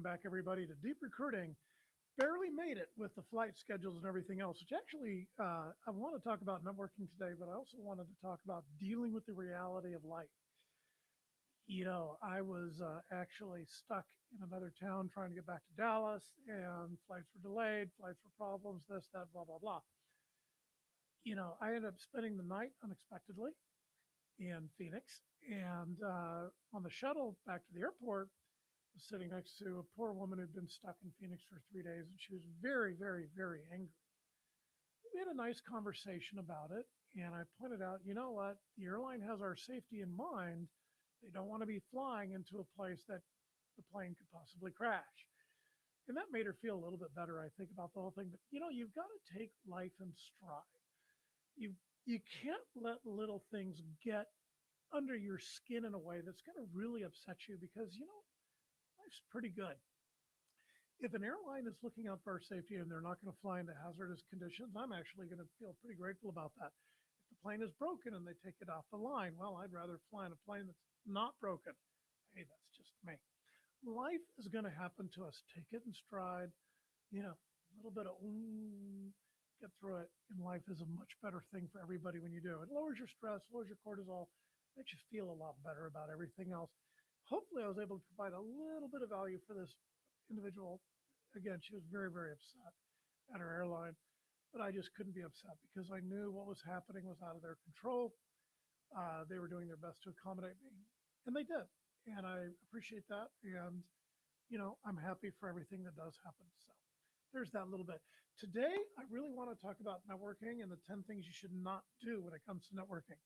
back, everybody, to Deep Recruiting. Barely made it with the flight schedules and everything else, which actually, I want to talk about networking today, but I also wanted to talk about dealing with the reality of life. I was actually stuck in another town trying to get back to Dallas, and flights were delayed, flights were problems, this, that, blah, blah, blah. I ended up spending the night unexpectedly in Phoenix, and on the shuttle back to the airport, was sitting next to a poor woman who'd been stuck in Phoenix for 3 days, and she was very, very, very angry. We had a nice conversation about it, and I pointed out, you know what? The airline has our safety in mind. They don't want to be flying into a place that the plane could possibly crash. And that made her feel a little bit better, I think, about the whole thing. But you've got to take life in stride. You you can't let little things get under your skin in a way that's going to really upset you because life's pretty good. If an airline is looking out for our safety and they're not going to fly into hazardous conditions, I'm actually going to feel pretty grateful about that. If the plane is broken and they take it off the line, well, I'd rather fly in a plane that's not broken. Hey, that's just me. Life is going to happen to us. Take it in stride. A little bit of get through it. And life is a much better thing for everybody when you do. It lowers your stress, lowers your cortisol, makes you feel a lot better about everything else. Hopefully, I was able to provide a little bit of value for this individual. Again, she was very, very upset at her airline, but I just couldn't be upset because I knew what was happening was out of their control. They were doing their best to accommodate me, and they did. And I appreciate that. And, I'm happy for everything that does happen. So there's that little bit. Today, I really want to talk about networking and the 10 things you should not do when it comes to networking.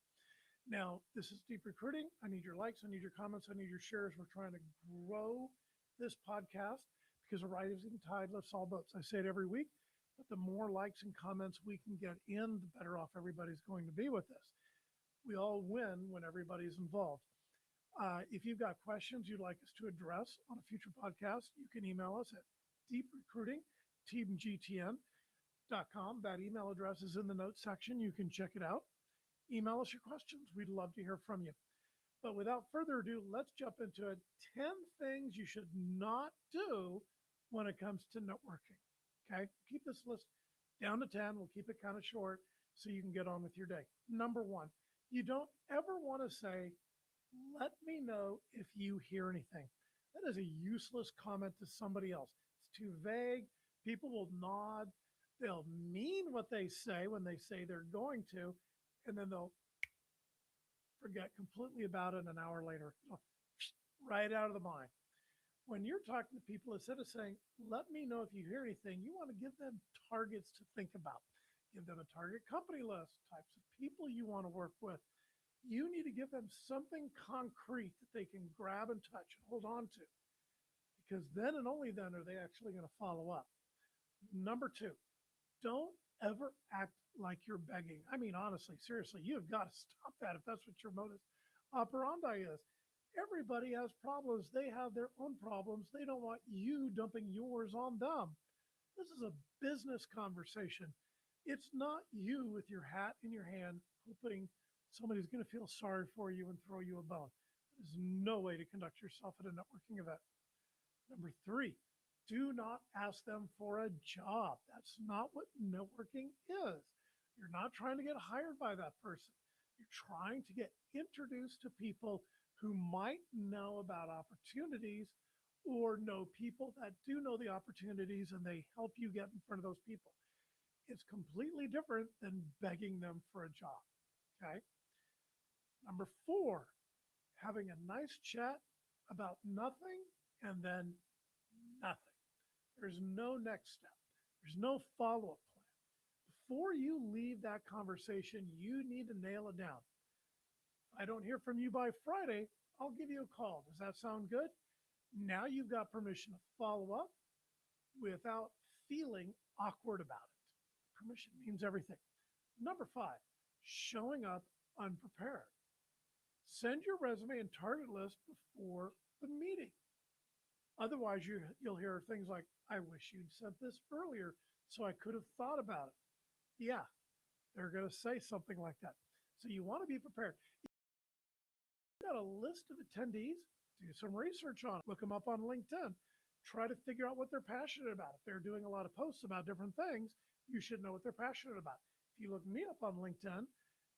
Now, this is Deep Recruiting. I need your likes. I need your comments. I need your shares. We're trying to grow this podcast because a rising tide lifts all boats. I say it every week, but the more likes and comments we can get in, the better off everybody's going to be with this. We all win when everybody's involved. If you've got questions you'd like us to address on a future podcast, you can email us at deeprecruiting@teamgtn.com. That email address is in the notes section. You can check it out. Email us your questions. We'd love to hear from you. But without further ado, let's jump into it. 10 things you should not do when it comes to networking. Okay. Keep this list down to 10. We'll keep it kind of short so you can get on with your day. Number one, you don't ever want to say, let me know if you hear anything. That is a useless comment to somebody else. It's too vague. People will nod. They'll mean what they say when they say they're going to, and then they'll forget completely about it an hour later. Right out of the mind. When you're talking to people, instead of saying, let me know if you hear anything, you want to give them targets to think about. Give them a target company list, types of people you want to work with. You need to give them something concrete that they can grab and touch and hold on to, because then and only then are they actually going to follow up. Number two, don't ever act like you're begging. I mean, honestly, seriously, you've got to stop that if that's what your modus operandi is. Everybody has problems. They have their own problems. They don't want you dumping yours on them. This is a business conversation. It's not you with your hat in your hand hoping somebody's going to feel sorry for you and throw you a bone. There's no way to conduct yourself at a networking event. Number three, do not ask them for a job. That's not what networking is. You're not trying to get hired by that person. You're trying to get introduced to people who might know about opportunities or know people that do know the opportunities and they help you get in front of those people. It's completely different than begging them for a job. Okay. Number four, having a nice chat about nothing and then nothing. There's no next step. There's no follow-up plan. Before you leave that conversation, you need to nail it down. If I don't hear from you by Friday, I'll give you a call. Does that sound good? Now you've got permission to follow up without feeling awkward about it. Permission means everything. Number five, showing up unprepared. Send your resume and target list before the meeting. Otherwise, you'll hear things like, I wish you'd sent this earlier so I could have thought about it. Yeah, they're going to say something like that. So you want to be prepared. You've got a list of attendees, do some research on it. Look them up on LinkedIn. Try to figure out what they're passionate about. If they're doing a lot of posts about different things, you should know what they're passionate about. If you look me up on LinkedIn,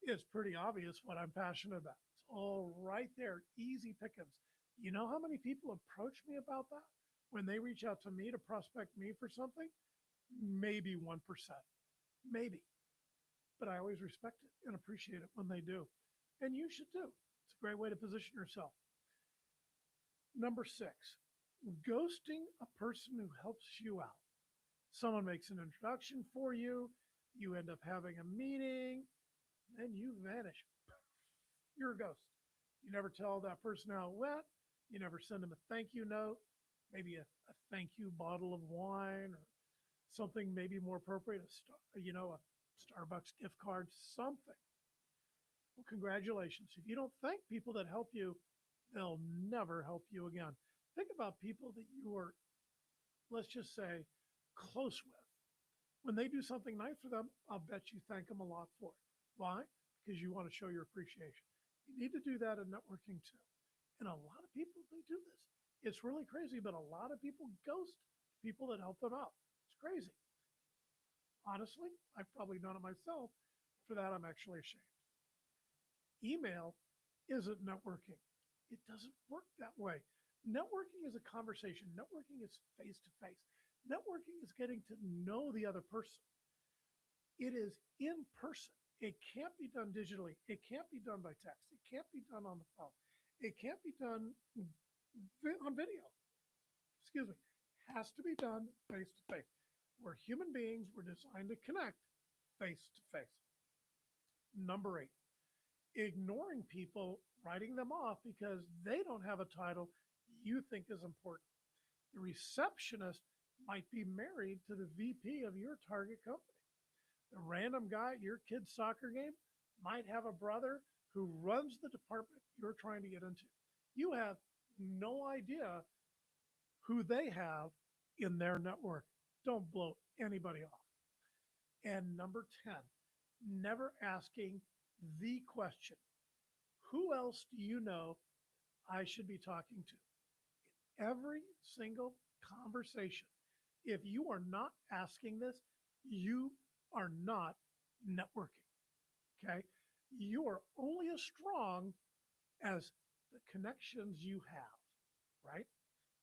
it's pretty obvious what I'm passionate about. It's all right there, easy pickings. You know how many people approach me about that when they reach out to me to prospect me for something? Maybe 1%, maybe. But I always respect it and appreciate it when they do. And you should too. It's a great way to position yourself. Number six, ghosting a person who helps you out. Someone makes an introduction for you, you end up having a meeting, and you vanish. You're a ghost. You never tell that person how it went. You never send them a thank you note, maybe a thank you bottle of wine or something maybe more appropriate, a Starbucks gift card, something. Well, congratulations. If you don't thank people that help you, they'll never help you again. Think about people that you are, let's just say, close with. When they do something nice for them, I'll bet you thank them a lot for it. Why? Because you want to show your appreciation. You need to do that in networking too. And a lot of people, they do this. It's really crazy, but a lot of people ghost people that help them out. It's crazy. Honestly, I've probably done it myself. For that, I'm actually ashamed. Email isn't networking. It doesn't work that way. Networking is a conversation. Networking is face to face. Networking is getting to know the other person. It is in person. It can't be done digitally. It can't be done by text. It can't be done on the phone. It can't be done on video. Excuse me. Has to be done face to face. We're human beings. We're designed to connect face to face. Number eight, ignoring people, writing them off because they don't have a title you think is important. The receptionist might be married to the VP of your target company. The random guy at your kid's soccer game might have a brother who runs the department you're trying to get into. You have no idea who they have in their network. Don't blow anybody off. And number 10, never asking the question, who else do you know I should be talking to? Every single conversation. If you are not asking this, you are not networking. Okay. You are only as strong as the connections you have, right?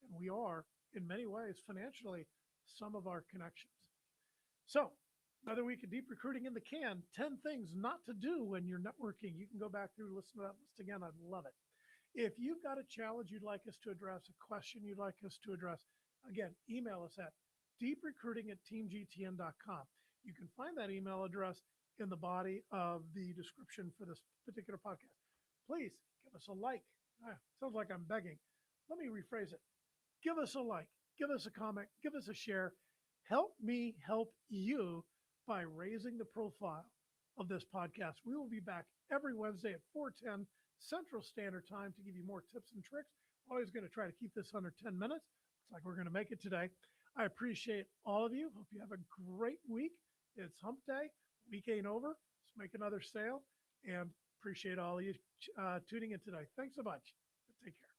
And we are, in many ways, financially, some of our connections. So, another week of deep recruiting in the can, 10 things not to do when you're networking. You can go back through and listen to that list again. I'd love it. If you've got a challenge you'd like us to address, a question you'd like us to address, again, email us at deeprecruiting@teamgtn.com. You can find that email address in the body of the description for this particular podcast. Please give us a like. Sounds like I'm begging. Let me rephrase it. Give us a like, give us a comment, give us a share. Help me help you by raising the profile of this podcast. We will be back every Wednesday at 4:10 Central Standard Time to give you more tips and tricks. Always going to try to keep this under 10 minutes. Looks like we're going to make it today. I appreciate all of you. Hope you have a great week. It's hump day. Week ain't over. Let's make another sale. And appreciate all of you tuning in today. Thanks so much. Take care.